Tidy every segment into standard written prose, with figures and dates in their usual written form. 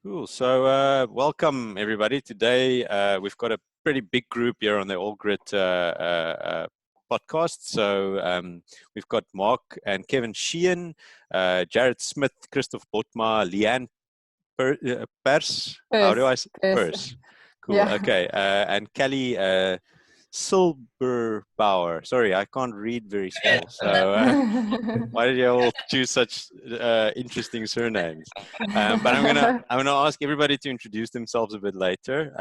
Cool. So welcome everybody. Today we've got a pretty big group here on the AllgritClub podcast. So we've got Mark and Kevin Sheehan, Garryd Smit, Christoff Bothma, Lee-Ann Persse. How do I say? Persse. Cool. Yeah. Okay. And Cally Silberbauer. Sorry, I can't read very small. So why did you all choose such interesting surnames? But I'm gonna ask everybody to introduce themselves a bit later.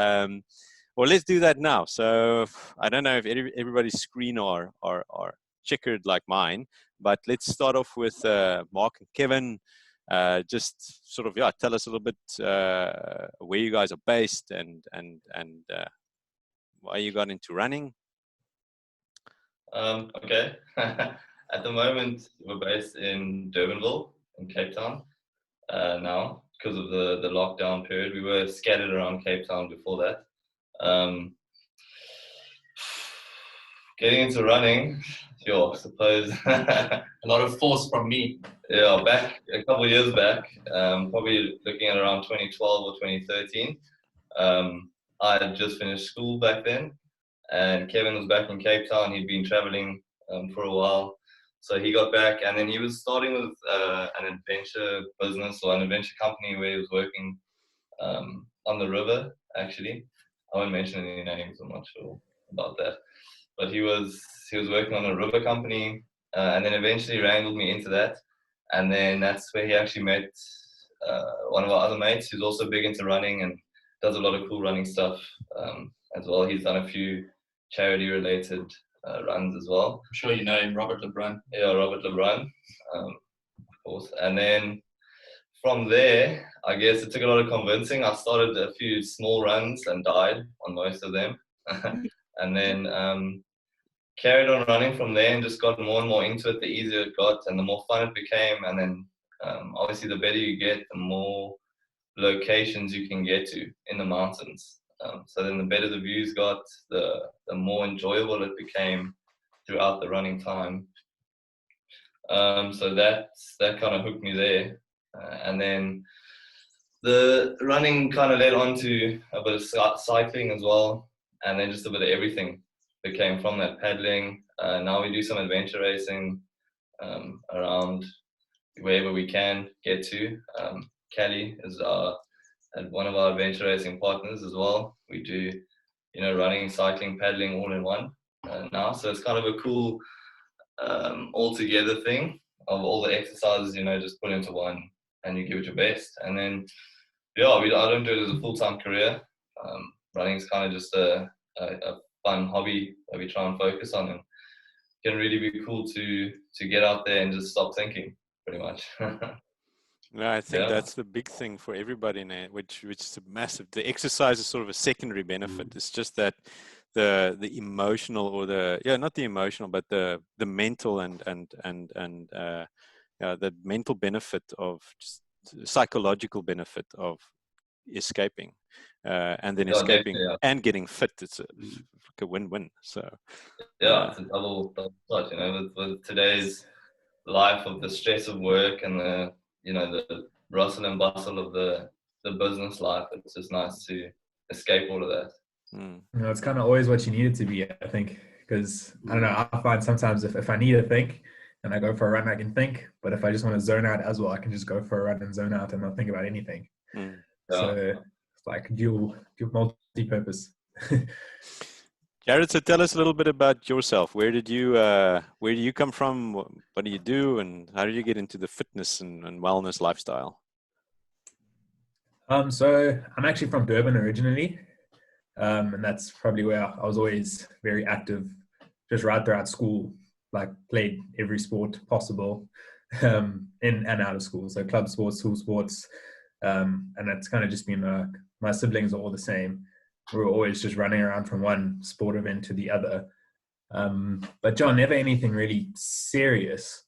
Well, let's do that now. So I don't know if everybody's screen are checkered like mine, but let's start off with Mark and Kevin. Just sort of tell us a little bit where you guys are based and why you got into running. Okay. At the moment, we're based in Durbanville, in Cape Town. Now, because of the lockdown period, we were scattered around Cape Town before that. Getting into running, I suppose a lot of force from me. Yeah, back a couple of years back, probably looking at around 2012 or 2013. I had just finished school back then, and Kevin was back in Cape Town. He'd been traveling for a while, so he got back, and then he was starting with an adventure business or an adventure company where he was working on the river. Actually, I won't mention any names. I'm not sure about that, but he was working on a river company, and then eventually wrangled me into that, and then that's where he actually met one of our other mates who's also big into running and does a lot of cool running stuff as well. He's done a few charity-related runs as well. I'm sure you know him, Robert LeBrun. Yeah, Robert LeBrun, of course. And then from there, I guess it took a lot of convincing. I started a few small runs and died on most of them. And then carried on running from there and just got more and more into it the easier it got and the more fun it became. And then obviously the better you get, the more locations you can get to in the mountains. So then the better the views got, the more enjoyable it became throughout the running time. So that kind of hooked me there. And then the running kind of led on to a bit of cycling as well, and then just a bit of everything became from that. Paddling. Now we do some adventure racing around wherever we can get to. Cally is one of our adventure racing partners as well. We do, running, cycling, paddling all in one now. So it's kind of a cool all-together thing of all the exercises, just put into one and you give it your best. And then, I don't do it as a full-time career. Running is kind of just a fun hobby that we try and focus on, and it can really be cool to get out there and just stop thinking, pretty much. No, I think that's the big thing for everybody now, which is massive. The exercise is sort of a secondary benefit. It's just that the emotional, or not the emotional, but the mental and the mental benefit of just psychological benefit of escaping, and then escaping and getting fit. It's a win-win. So it's a double touch. With today's life of the stress of work and the rustle and bustle of the business life, it's just nice to escape all of that. It's kind of always what you need it to be, I think, because I don't know, I find sometimes if I need to think and I go for a run, I can think, but if I just want to zone out as well, I can just go for a run and zone out and not think about anything. So it's like dual multi-purpose. Garryd, so tell us a little bit about yourself. Where do you come from? What do you do, and how did you get into the fitness and wellness lifestyle? So I'm actually from Durban originally, and that's probably where I was always very active, just right throughout school. Like played every sport possible, in and out of school. So club sports, school sports, and that's kind of just been my siblings are all the same. We were always just running around from one sport event to the other. But John, never anything really serious.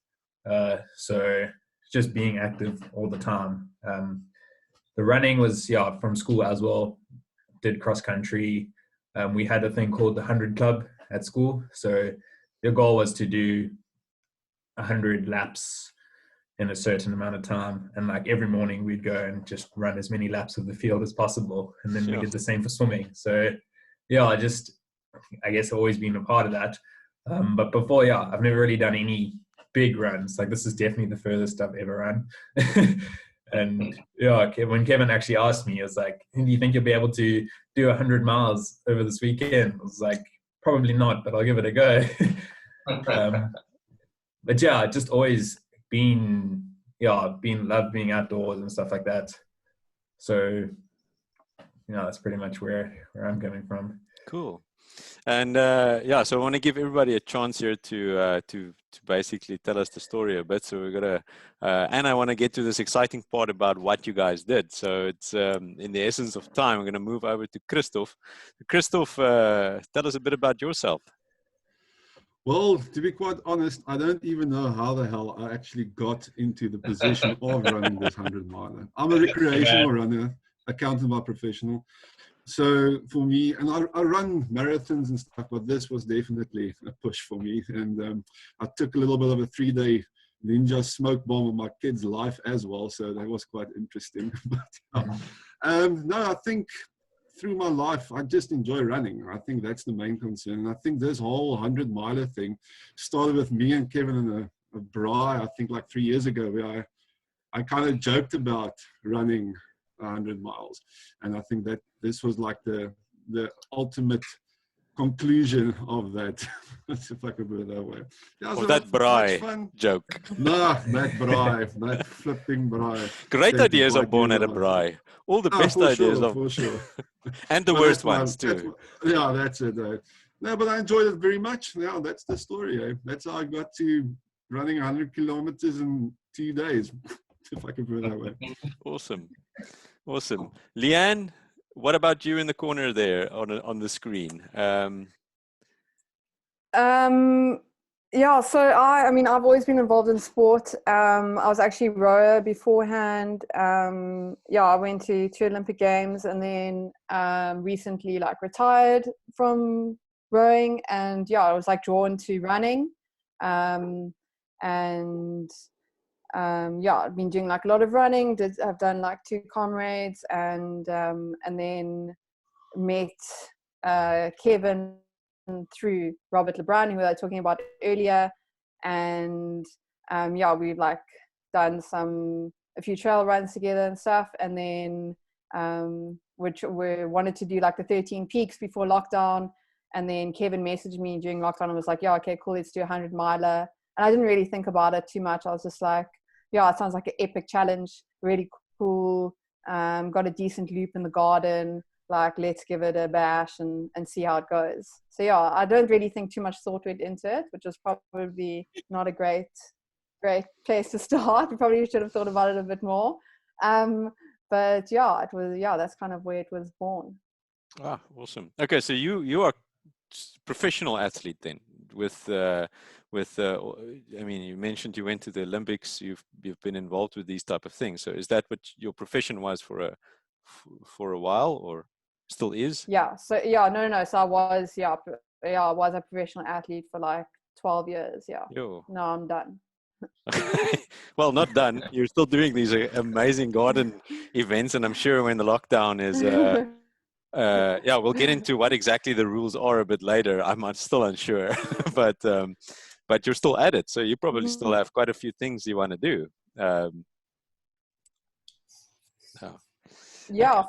So just being active all the time. The running was, from school as well. Did cross country. We had a thing called the 100 Club at school. So the goal was to do 100 laps in a certain amount of time. And like every morning we'd go and just run as many laps of the field as possible. And then we did the same for swimming. So yeah, I guess always been a part of that. But before, I've never really done any big runs. Like this is definitely the furthest I've ever run. And when Kevin actually asked me, it was like, do you think you'll be able to do 100 miles over this weekend? I was like, probably not, but I'll give it a go. But yeah, just always loved being outdoors and stuff like that. So that's pretty much where I'm coming from. Cool. And so I want to give everybody a chance here to basically tell us the story a bit. So we're gonna and I want to get to this exciting part about what you guys did. So it's in the essence of time, I'm going to move over to Christoff. Christoff, tell us a bit about yourself. Well, to be quite honest, I don't even know how the hell I actually got into the position of running this 100-miler. I'm a recreational runner, accountant by professional. So for me, and I run marathons and stuff, but this was definitely a push for me. And I took a little bit of a 3-day ninja smoke bomb of my kid's life as well. So that was quite interesting. But no, I think through my life, I just enjoy running. I think that's the main concern. And I think this whole 100-miler thing started with me and Kevin in a braai, I think like 3 years ago, where I kind of joked about running 100 miles. And I think that this was like the ultimate conclusion of that, if I could put it that way. Yeah, so that braai joke. No, that braai, that flipping braai. Great ideas are born at a braai. All the best ideas are. For sure. And the worst ones too. That's it. No, but I enjoyed it very much. Yeah, that's the story. That's how I got to running 100 kilometers in 2 days, if I can put it that way. Awesome. Lee-Ann, what about you in the corner there on the screen? Yeah, so I've always been involved in sport. I was actually a rower beforehand. I went to 2 Olympic Games and then recently retired from rowing, and I was drawn to running. I've been doing a lot of running. I've done 2 comrades, and then met Kevin through Robert LeBrun, who I was talking about earlier, and we've done a few trail runs together and stuff, and then which we wanted to do the 13 peaks before lockdown, and then Kevin messaged me during lockdown and was like, okay, cool, let's do 100-miler. And I didn't really think about it too much. I was just like, it sounds like an epic challenge, really cool, got a decent loop in the garden, let's give it a bash and see how it goes. So I don't really think too much thought went into it, which was probably not a great place to start. We probably should have thought about it a bit more. But it was, that's kind of where it was born. Ah, awesome. Okay, so you are professional athlete then you mentioned you went to the Olympics, you've been involved with these type of things. So is that what your profession was for a while, or still is? No. So I was I was a professional athlete for 12 years. No, I'm done. Well, not done. You're still doing these amazing garden events, and I'm sure when the lockdown is we'll get into what exactly the rules are a bit later. I'm still unsure, but you're still at it, so you probably still have quite a few things you want to do. For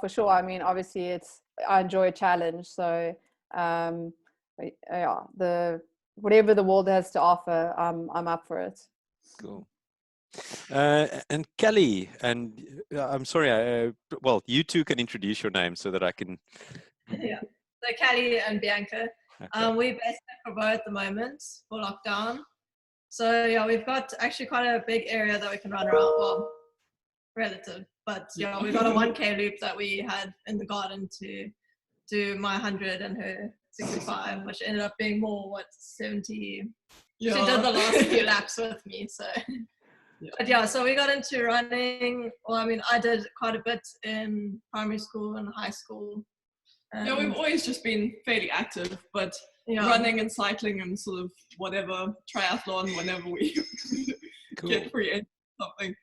sure. Obviously I enjoy a challenge, so whatever the world has to offer, I'm up for it. Cool. And Cally, and I'm sorry, you two can introduce your name so that I can. Yeah, so Cally and Bianca. Okay. We're based in Provo at the moment for lockdown. So we've got actually quite a big area that we can run around. Well, relative, but we've got a 1K loop that we had in the garden to do my 100 and her 65, which ended up being more 70. Yeah. She did the last few laps with me, so. Yeah. But so we got into running. Well, I did quite a bit in primary school and high school. We've always just been fairly active, but running and cycling and sort of whatever triathlon whenever we get free. something.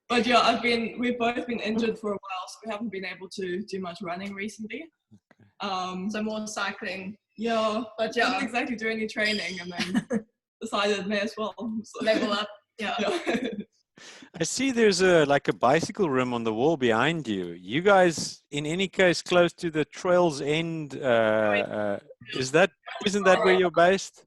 But yeah, we've both been injured for a while, so we haven't been able to do much running recently. So more cycling. Yeah, But didn't yeah, exactly do any training, and then decided may as well. So, level up. Yeah. yeah. I see there's like a bicycle rim on the wall behind you. You guys, in any case, close to the trail's end. Isn't that where you're based?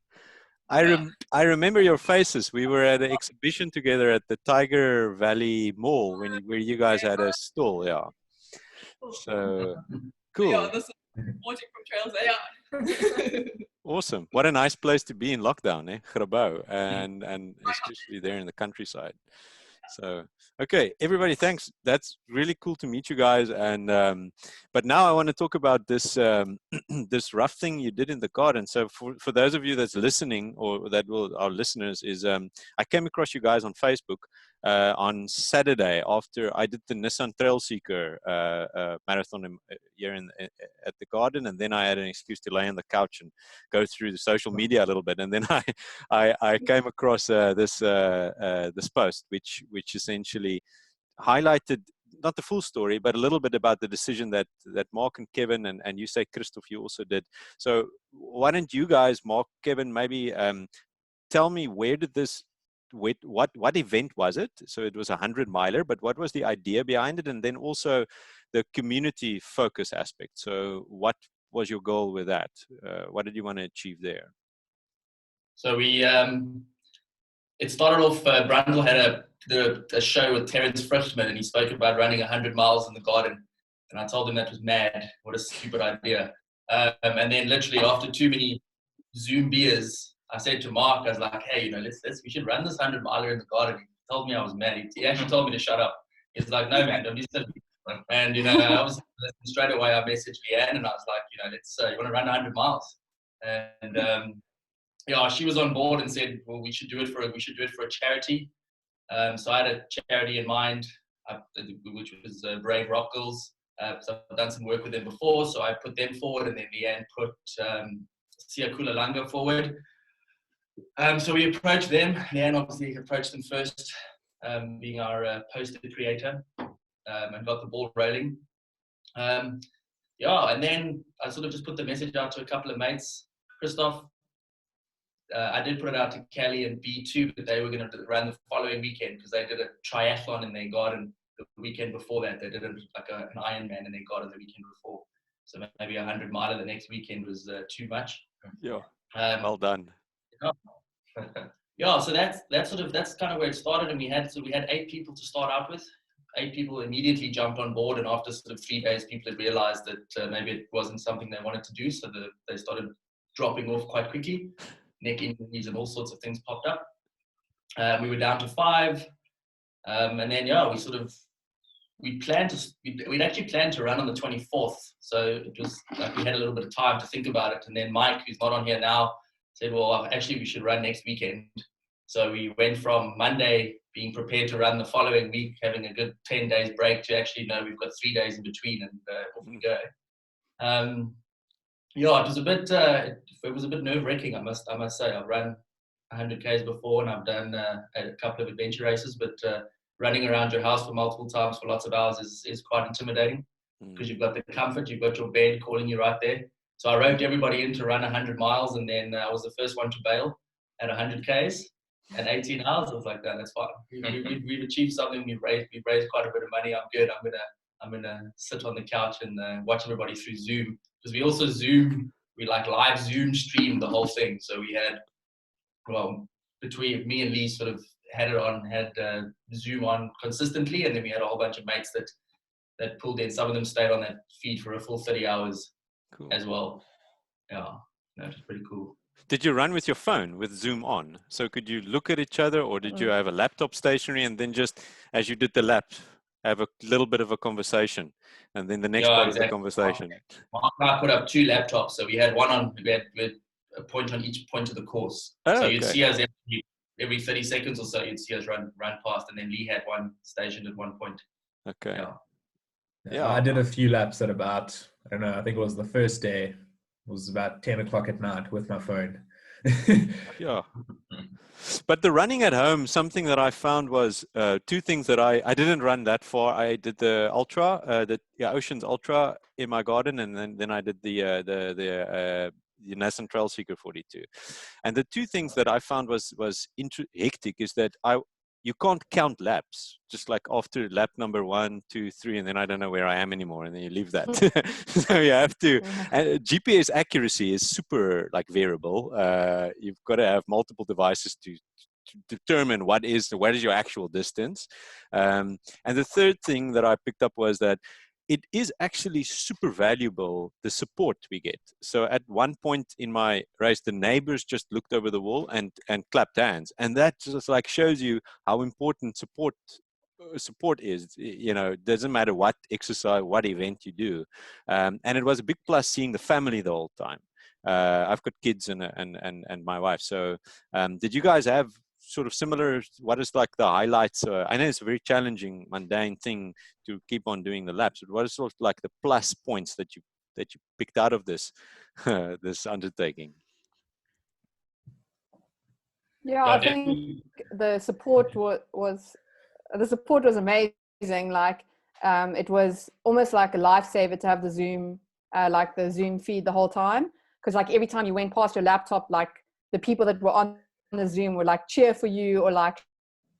I remember your faces. We were at an exhibition together at the Tiger Valley Mall where you guys had a stall. Yeah. So cool. Yeah, this is watching from trails. Yeah. Awesome. What a nice place to be in lockdown, eh? Grabouw, and especially there in the countryside. So, okay, everybody, thanks. That's really cool to meet you guys. And but now I want to talk about this this rough thing you did in the garden. So for those of you that's listening, or our listeners, is I came across you guys on Facebook on Saturday after I did the Nissan Trail Seeker marathon here at the garden, and then I had an excuse to lay on the couch and go through the social media a little bit, and then I came across this post which essentially highlighted not the full story, but a little bit about the decision that Mark and Kevin and you say Christoff you also did. So why don't you guys, Mark, Kevin, maybe tell me what event was it? So it was a 100-miler, but what was the idea behind it? And then also the community focus aspect. So what was your goal with that? What did you want to achieve there? So we, it started off, Brundle had a show with Terence Frischman, and he spoke about running 100 miles in the garden. And I told him that was mad. What a stupid idea. And then literally after too many Zoom beers, I said to Mark, I was like, hey, we should run this 100-miler in the garden. He told me I was mad. He actually told me to shut up. He's like, no, man, don't be silly. And, I was straight away, I messaged Lee-Ann, and I was like, let's, you want to run 100 miles? And, yeah, she was on board and said, well, we should do it for a charity. So I had a charity in mind, which was Brave Rock Girls. So I've done some work with them before, so I put them forward, and then Lee-Ann put Siyakhula&Surname forward. So we approached them. Lee-Ann obviously approached them first, being our poster creator, and got the ball rolling. Yeah, and then I sort of just put the message out to a couple of mates. Christoff, I did put it out to Cally and B2, but they were going to run the following weekend because they did a triathlon in their garden the weekend before that. They did an Ironman in their garden the weekend before. So maybe 100-miler the next weekend was too much. Yeah, well done. Yeah, so that's kind of where it started, and we had 8 people to start out with. 8 people immediately jumped on board, and after sort of 3 days, people had realized that maybe it wasn't something they wanted to do, so they started dropping off quite quickly. Neck injuries and all sorts of things popped up. We were down to 5, and then we'd actually planned to run on the 24th, so it was like we had a little bit of time to think about it. And then Mike, who's not on here now, said, well, actually we should run next weekend. So we went from Monday being prepared to run the following week, having a good 10 days break, to actually no, we've got 3 days in between, and off we go. Yeah, it was a bit nerve-wracking, I must say. I've run 100 Ks before, and I've done a couple of adventure races, but running around your house for multiple times for lots of hours is quite intimidating, because you've got the comfort, you've got your bed calling you right there. So I roped everybody in to run 100 miles, and then I was the first one to bail at 100 Ks and 18 hours. I was like, no, that's fine. We've achieved something. We've raised quite a bit of money. I'm good. I'm gonna sit on the couch and watch everybody through Zoom, because we also live Zoom streamed the whole thing. So we had, between me and Lee sort of had Zoom on consistently, and then we had a whole bunch of mates that pulled in. Some of them stayed on that feed for a full 30 hours. Cool. As well. Yeah, that was pretty cool. Did you run with your phone with Zoom on? So could you look at each other, or did you have a laptop stationary, and then just as you did the lap, have a little bit of a conversation, and then the next part of the conversation? Mark and I put up 2 laptops, so we had we had a point on each point of the course. Oh, so you'd see us every 30 seconds or so, you'd see us run past, and then Lee had one stationed at one point. Okay. Yeah, I did a few laps at about, I don't know, I think it was the first day, it was about 10 o'clock at night with my phone. Yeah. But the running at home, something that I found was two things that I didn't run that far. I did the ultra, Oceans Ultra in my garden, and then I did the Nascent Trail Seeker 42. And the two things that I found was hectic is that you can't count laps, just like after lap number 1, 2, 3, and then I don't know where I am anymore, and then you leave that. So you have to, and GPS accuracy is super like variable. You've got to have multiple devices to determine what is your actual distance. And the third thing that I picked up was that it is actually super valuable, the support we get. So at one point in my race, the neighbors just looked over the wall and clapped hands. And that just like shows you how important support is. You know, it doesn't matter what exercise, what event you do. And it was a big plus seeing the family the whole time. I've got kids and my wife. So did you guys have sort of similar, what is like the highlights? I know it's a very challenging, mundane thing to keep on doing the laps, but what is sort of like the plus points that you picked out of this this undertaking? Yeah, I think the support was amazing. Like it was almost like a lifesaver to have the Zoom feed the whole time, because like every time you went past your laptop, like the people that were on the Zoom would like cheer for you or like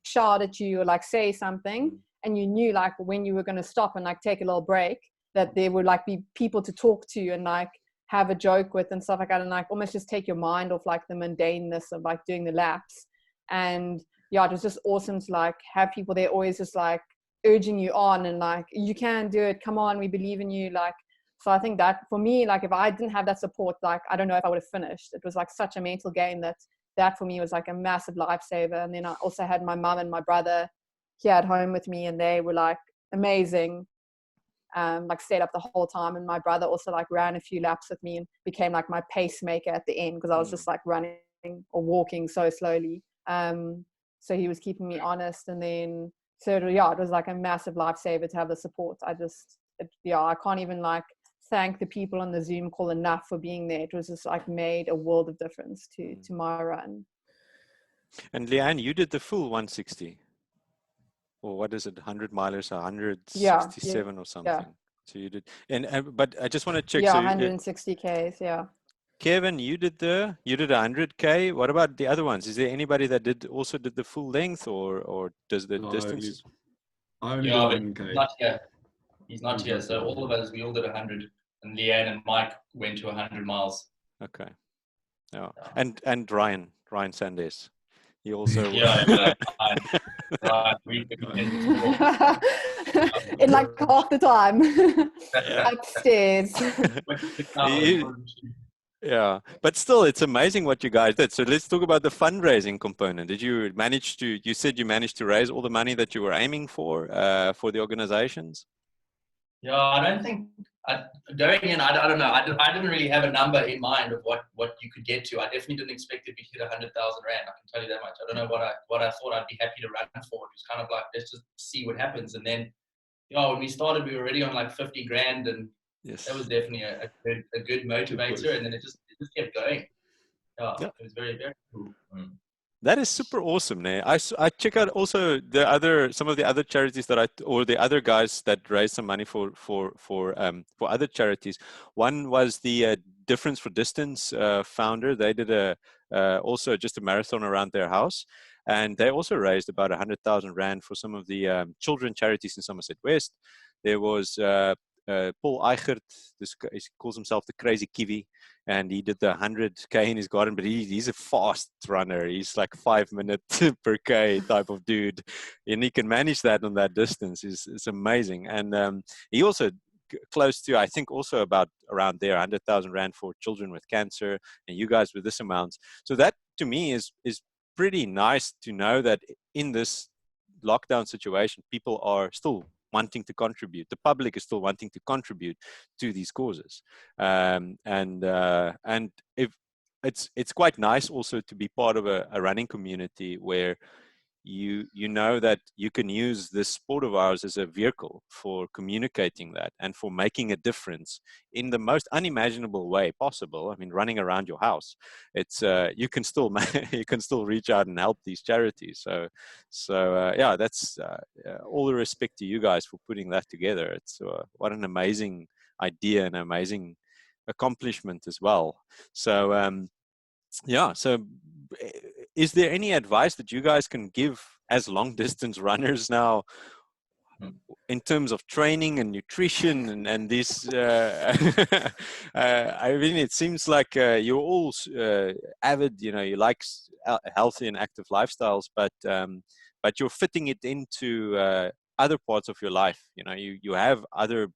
shout at you or like say something, and you knew like when you were going to stop and like take a little break that there would like be people to talk to and like have a joke with and stuff like that, and like almost just take your mind off like the mundaneness of like doing the laps. And yeah, it was just awesome to like have people there always just like urging you on and like, you can do it, come on, we believe in you. Like, so I think that for me, like if I didn't have that support, like I don't know if I would have finished. It was like such a mental game that for me was like a massive lifesaver. And then I also had my mum and my brother here at home with me, and they were like amazing, like stayed up the whole time. And my brother also like ran a few laps with me and became like my pacemaker at the end, because I was just like running or walking so slowly. So he was keeping me honest. And then so yeah, it was like a massive lifesaver to have the support. I can't even like thank the people on the Zoom call enough for being there. It was just like made a world of difference to my run. And Lee-Ann, you did the full 160, or what is it, 100 milers, 167 or something. Yeah. So you did, and but I just want to check. Yeah, so 160 Ks. Yeah. Kevin, you did 100K. What about the other ones? Is there anybody that also did the full length, or does the distance? I only did 1K. Not here. He's not here. So all of us, we all did 100, and Lee-Ann and Mike went to 100 miles. Okay. Yeah. And Ryan Sanders. He also in like half the time upstairs. Yeah, but still, it's amazing what you guys did. So let's talk about the fundraising component. Did you manage to? You said you managed to raise all the money that you were aiming for the organizations. Yeah, I don't think going in. I don't know. I didn't really have a number in mind of what you could get to. I definitely didn't expect it to hit 100,000 rand. I can tell you that much. I don't know what I thought I'd be happy to run for. It was kind of like, let's just see what happens. And then, when we started, we were already on like 50 grand, and that was definitely a good motivator. And then it just kept going. Yeah. It was very, very cool. That is super awesome, né? I check out also some of the other charities or the other guys that raised some money for other charities. One was the Difference for Distance founder. They did also just a marathon around their house, and they also raised about 100,000 rand for some of the children charities in Somerset West. There was Paul Eichert, he calls himself the Crazy Kiwi, and he did the 100K in his garden, but he's a fast runner. He's like 5 minutes per K type of dude, and he can manage that on that distance. It's amazing. And he also close to, I think, also about around there, 100,000 rand for children with cancer, and you guys with this amount. So that to me is pretty nice to know that in this lockdown situation, people are still wanting to contribute. The public is still wanting to contribute to these causes, and if it's quite nice also to be part of a running community where you know that you can use this sport of ours as a vehicle for communicating that and for making a difference in the most unimaginable way possible. I mean, running around your house, it's you can still you can still reach out and help these charities. So yeah, that's all the respect to you guys for putting that together. It's what an amazing idea and amazing accomplishment as well. So yeah, so is there any advice that you guys can give as long distance runners now in terms of training and nutrition and this? I mean, it seems like you're all avid, you know, you like healthy and active lifestyles, but you're fitting it into other parts of your life. You know, you have other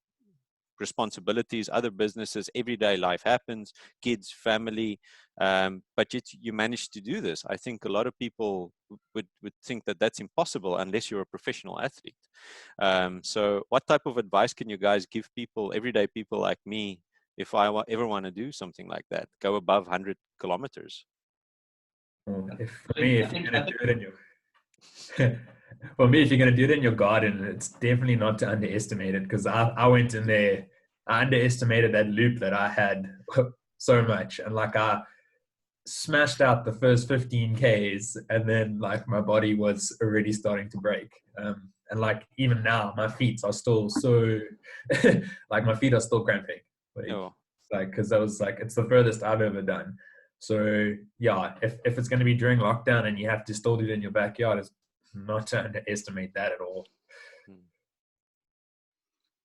responsibilities, other businesses, everyday life happens, kids, family, but yet you managed to do this. I think a lot of people would think that that's impossible unless you're a professional athlete. So what type of advice can you guys give people, everyday people like me, if I ever want to do something like that, go above 100 kilometers? For me, if you're going to do it in your for me, if you're going to do it in your garden, it's definitely not to underestimate it, because I went in there, I underestimated that loop that I had so much, and like I smashed out the first 15 Ks, and then like my body was already starting to break, and like even now my feet are still so like my feet are still cramping, like because that was like, it's the furthest I've ever done. So yeah, if it's going to be during lockdown and you have to still do it in your backyard, it's not to underestimate that at all.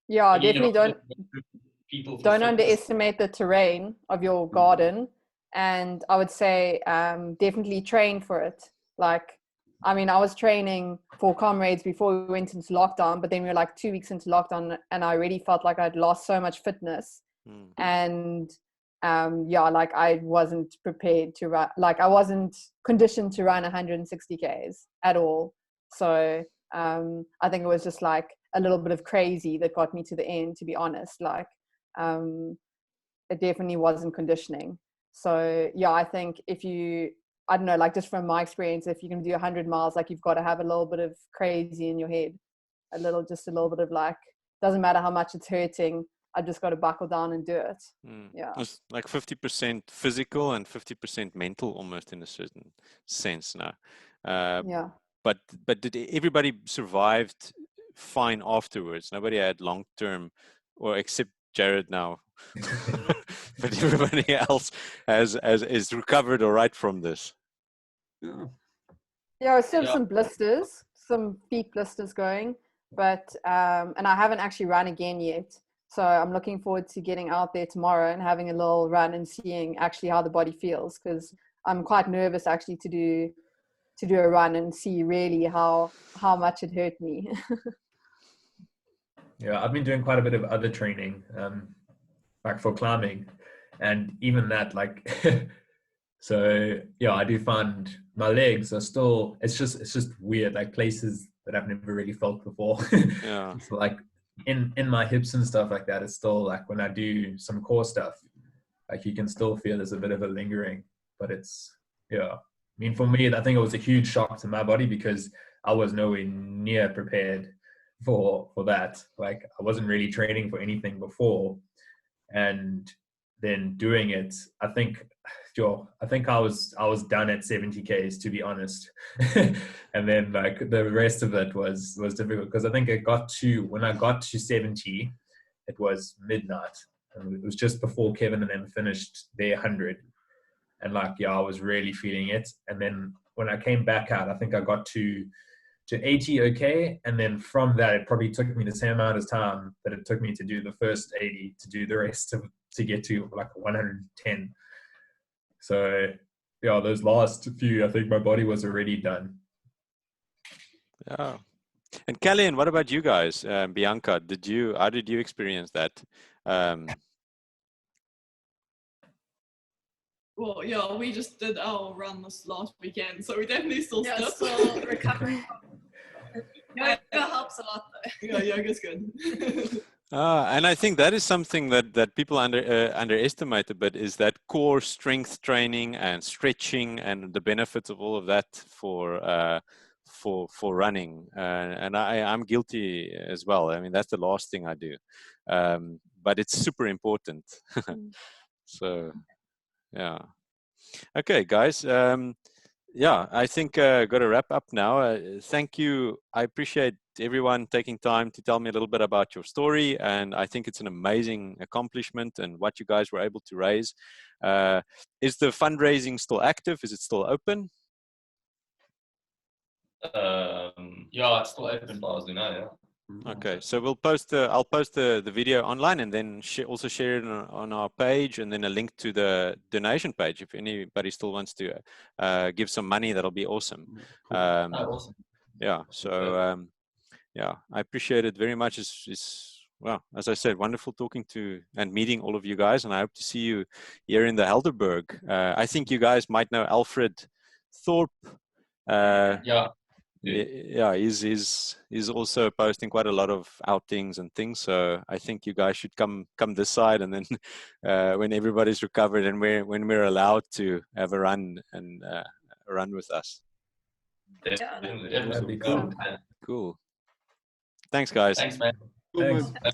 Yeah, definitely don't underestimate the terrain of your garden. And I would say definitely train for it. Like, I mean, I was training for comrades before we went into lockdown, but then we were like 2 weeks into lockdown and I already felt like I'd lost so much fitness. And yeah, like I wasn't prepared to run, like I wasn't conditioned to run 160 Ks at all. So I think it was just like a little bit of crazy that got me to the end, to be honest. Like it definitely wasn't conditioning. So yeah, I think if you, I don't know, like just from my experience, if you can do 100 miles, like you've got to have a little bit of crazy in your head, just a little bit of like, doesn't matter how much it's hurting, I just got to buckle down and do it. Yeah, it's like 50% physical and 50% mental, almost, in a certain sense now. Yeah. But did everybody survived fine afterwards? Nobody had long-term, or except Garryd now, but everybody else is recovered all right from this. Yeah, still some blisters, some feet blisters going, but and I haven't actually run again yet. So I'm looking forward to getting out there tomorrow and having a little run and seeing actually how the body feels, because I'm quite nervous actually to do a run and see really how much it hurt me. Yeah, I've been doing quite a bit of other training, like for climbing, and even that, like, so yeah, I do find my legs are still, it's just weird, like places that I've never really felt before. Yeah. So like in my hips and stuff like that, it's still like when I do some core stuff, like you can still feel there's a bit of a lingering, but it's, yeah. I mean, for me, I think it was a huge shock to my body because I was nowhere near prepared for that. Like I wasn't really training for anything before, and then doing it, I think I was done at 70 Ks, to be honest. And then like the rest of it was difficult, because I think when I got to 70, it was midnight, and it was just before Kevin and them finished their 100. And like, yeah, I was really feeling it. And then when I came back out, I think I got to 80 okay. And then from that, it probably took me the same amount of time that it took me to do the first 80 to do the rest to get to like 110. So yeah, those last few, I think my body was already done. Yeah. And Cally, what about you guys? Bianca, how did you experience that? Well, yeah, we just did our run this last weekend, so we definitely still still recovering. Yoga helps a lot though. Yeah, yoga's good. And I think that is something that people underestimate a bit, is that core strength training and stretching and the benefits of all of that for for running, and I'm guilty as well. I mean, that's the last thing I do, but it's super important. So yeah, okay, guys. Yeah, I think got to wrap up now. Thank you. I appreciate everyone taking time to tell me a little bit about your story, and I think it's an amazing accomplishment and what you guys were able to raise. Is the fundraising still active? Is it still open? Yeah, it's still open as far as we know. Yeah. Okay, so we'll post. I'll post the video online, and then also share it on our page, and then a link to the donation page. If anybody still wants to give some money, that'll be awesome. Awesome. Yeah. So yeah, I appreciate it very much. It's well, as I said, wonderful talking to and meeting all of you guys, and I hope to see you here in the Helderberg. I think you guys might know Alfred Thorpe. Yeah. Yeah, he's also posting quite a lot of outings and things. So I think you guys should come this side, and then when everybody's recovered and when we're allowed to have a run and run with us. Definitely. That'd be cool. Cool. Thanks, guys. Thanks, man. Cool, Thanks. man.